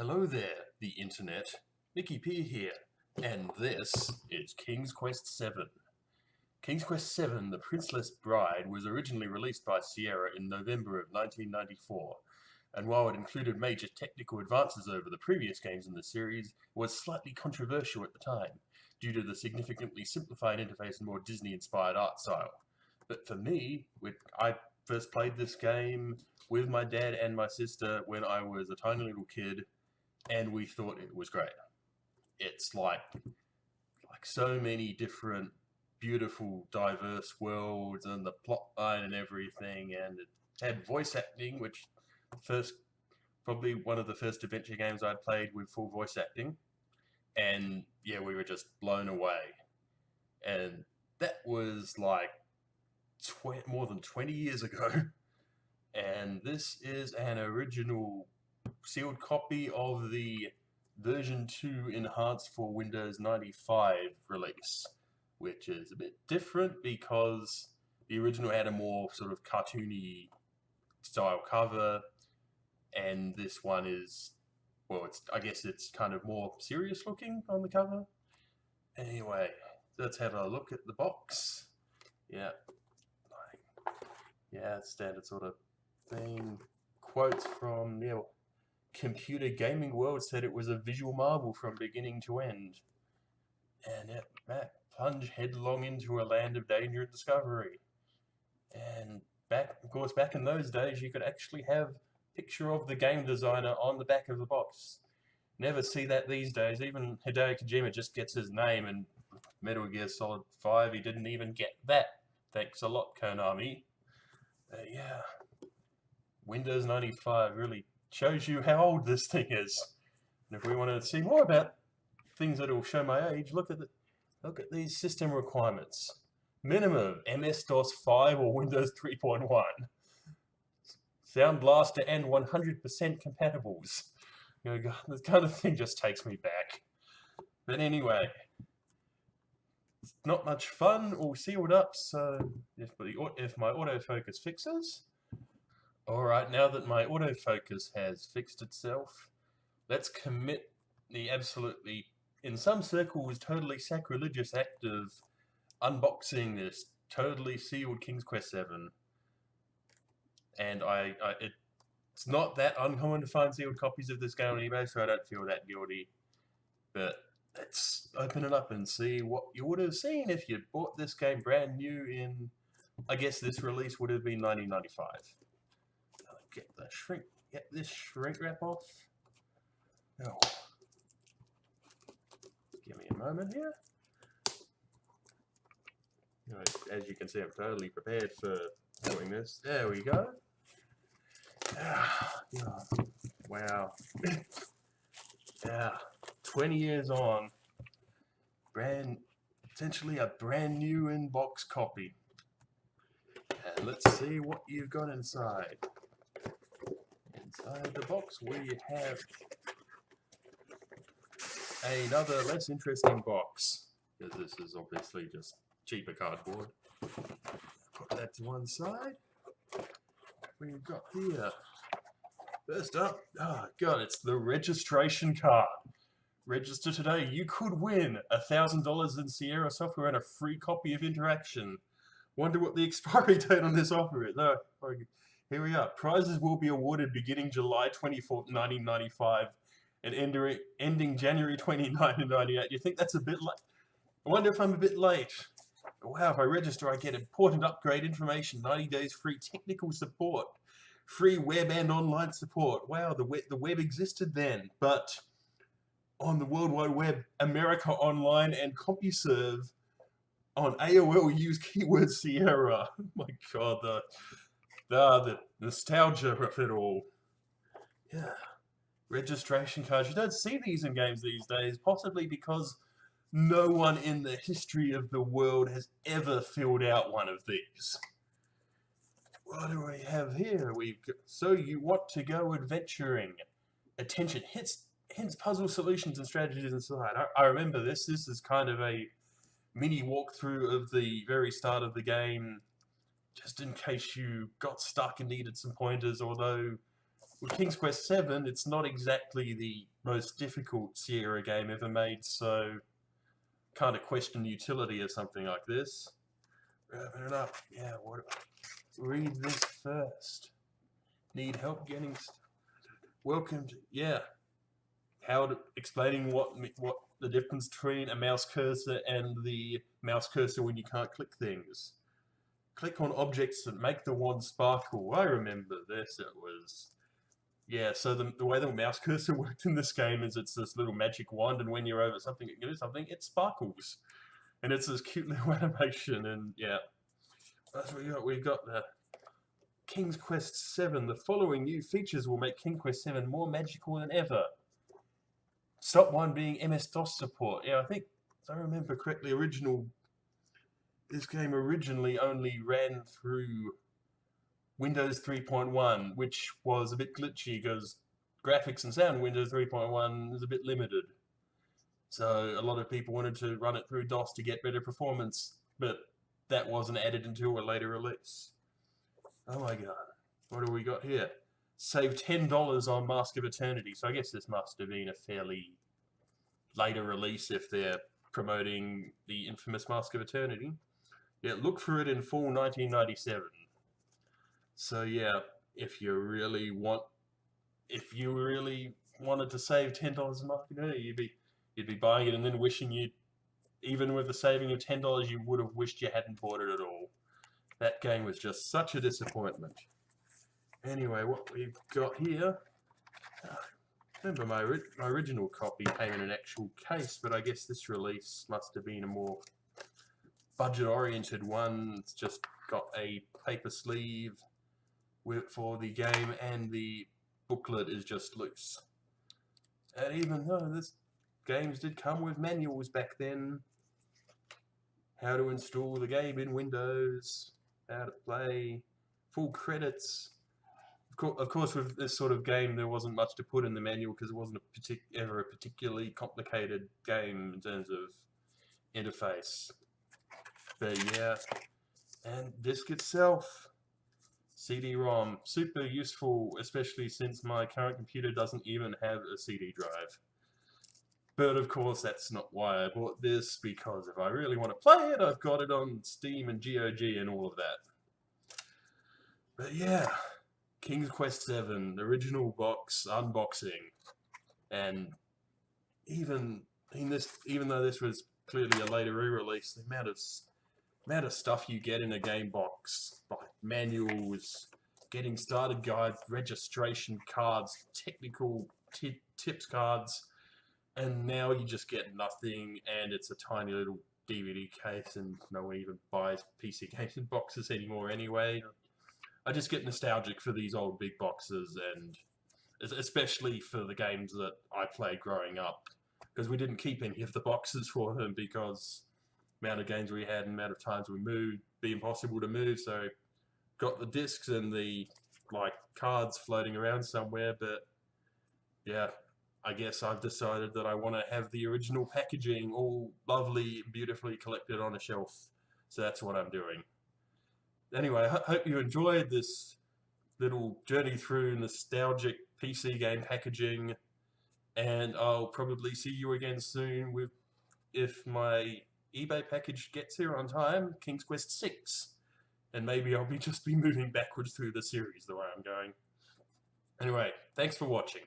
Hello there, the internet. Nicky P here, and this is King's Quest VII. King's Quest VII, The Princeless Bride, was originally released by Sierra in November of 1994, and while it included major technical advances over the previous games in the series, it was slightly controversial at the time, due to the significantly simplified interface and more Disney-inspired art style. But for me, I first played this game with my dad and my sister when I was a tiny little kid, and we thought it was great. It's like so many different beautiful, diverse worlds and the plot line and everything, and it had voice acting, which probably one of the first adventure games I'd played with full voice acting, and yeah, we were just blown away. And that was like more than 20 years ago, and this is an original sealed copy of the version 2 enhanced for Windows 95 release, which is a bit different because the original had a more sort of cartoony style cover, and this one is, well, I guess it's kind of more serious looking on the cover. Anyway, let's have a look at the box. Yeah, standard sort of thing. Quotes from Computer Gaming World said it was a visual marvel from beginning to end. And Matt plunged headlong into a land of danger and discovery. And of course, back in those days, you could actually have a picture of the game designer on the back of the box. Never see that these days. Even Hideo Kojima just gets his name, and Metal Gear Solid 5, he didn't even get that. Thanks a lot, Konami. Yeah, Windows 95 really shows you how old this thing is. And if we want to see more about things that will show my age, look at these system requirements. Minimum MS-DOS 5 or Windows 3.1. Sound Blaster and 100% compatibles. This kind of thing just takes me back. But anyway, it's not much fun or sealed up, so if my autofocus fixes. Alright, now that my autofocus has fixed itself, let's commit the absolutely, in some circles, totally sacrilegious act of unboxing this totally sealed King's Quest VII. And it's not that uncommon to find sealed copies of this game on eBay, so I don't feel that guilty. But let's open it up and see what you would have seen if you'd bought this game brand new in, I guess this release would have been 1995. Get this shrink wrap off. Oh. Give me a moment here. As you can see, I'm totally prepared for doing this. There we go. Wow. Yeah, 20 years on, essentially a brand new in-box copy. And let's see what you've got inside. Inside the box we have another less interesting box, because this is obviously just cheaper cardboard. Put that to one side. We've got here, first up, oh god, it's the registration card. Register today, you could win $1,000 in Sierra software and a free copy of Interaction. Wonder what the expiry date on this offer is. No, here we are. Prizes will be awarded beginning July 24th, 1995 and ending January 29, 1998. You think that's a bit late? I wonder if I'm a bit late. Wow, if I register, I get important upgrade information, 90 days free technical support, free web and online support. Wow, the web existed then, but on the World Wide Web, America Online and CompuServe on AOL use keyword Sierra. Oh my god, the nostalgia of it all. Yeah. Registration cards. You don't see these in games these days, possibly because no one in the history of the world has ever filled out one of these. What do we have here? So you want to go adventuring. Attention, hints, puzzle solutions and strategies inside. I remember this. This is kind of a mini walkthrough of the very start of the game, just in case you got stuck and needed some pointers, although with King's Quest VII, it's not exactly the most difficult Sierra game ever made, so kind of question the utility of something like this. Wrapping it up. Yeah, read this first. Need help getting welcome to, yeah. Explaining what the difference between a mouse cursor and the mouse cursor when you can't click things. Click on objects that make the wand sparkle. I remember this. It was, yeah, so the way the mouse cursor worked in this game is it's this little magic wand, and when you're over something, it gives something, it sparkles. And it's this cute little animation, and yeah. That's what we got. We've got the King's Quest VII. The following new features will make King's Quest VII more magical than ever. Stop one being MS-DOS support. Yeah, I think, if I remember correctly, this game originally only ran through Windows 3.1, which was a bit glitchy because graphics and sound in Windows 3.1 is a bit limited. So a lot of people wanted to run it through DOS to get better performance, but that wasn't added until a later release. Oh my god. What do we got here? Save $10 on Mask of Eternity. So I guess this must have been a fairly later release if they're promoting the infamous Mask of Eternity. Yeah, look for it in fall 1997. So yeah, if you really wanted to save $10 on Mask of Eternity, you'd be buying it and then wishing even with the saving of $10, you would have wished you hadn't bought it at all. That game was just such a disappointment. Anyway, what we've got here, remember my original copy came in an actual case, but I guess this release must have been a more budget-oriented one. It's just got a paper sleeve for the game, and the booklet is just loose. And even though this games did come with manuals back then, how to install the game in Windows, how to play, full credits. Of course, with this sort of game, there wasn't much to put in the manual because it wasn't ever a particularly complicated game in terms of interface. But yeah, and disc itself, CD-ROM, super useful, especially since my current computer doesn't even have a CD drive. But of course, that's not why I bought this, because if I really want to play it, I've got it on Steam and GOG and all of that. But yeah, King's Quest VII, original box unboxing, and even though this was clearly a later re-release, the amount of stuff you get in a game box, like manuals, getting started guides, registration cards, technical tips cards, and now you just get nothing, and it's a tiny little DVD case, and no one even buys PC games in boxes anymore anyway. I just get nostalgic for these old big boxes, and especially for the games that I played growing up, because we didn't keep any of the boxes for them because the amount of games we had and the amount of times we moved, be impossible to move, so got the discs and the cards floating around somewhere. But yeah, I guess I've decided that I want to have the original packaging all lovely, beautifully collected on a shelf, so that's what I'm doing. Anyway, I hope you enjoyed this little journey through nostalgic PC game packaging, and I'll probably see you again soon if my eBay package gets here on time, King's Quest VI, and maybe I'll just be moving backwards through the series the way I'm going. Anyway, thanks for watching.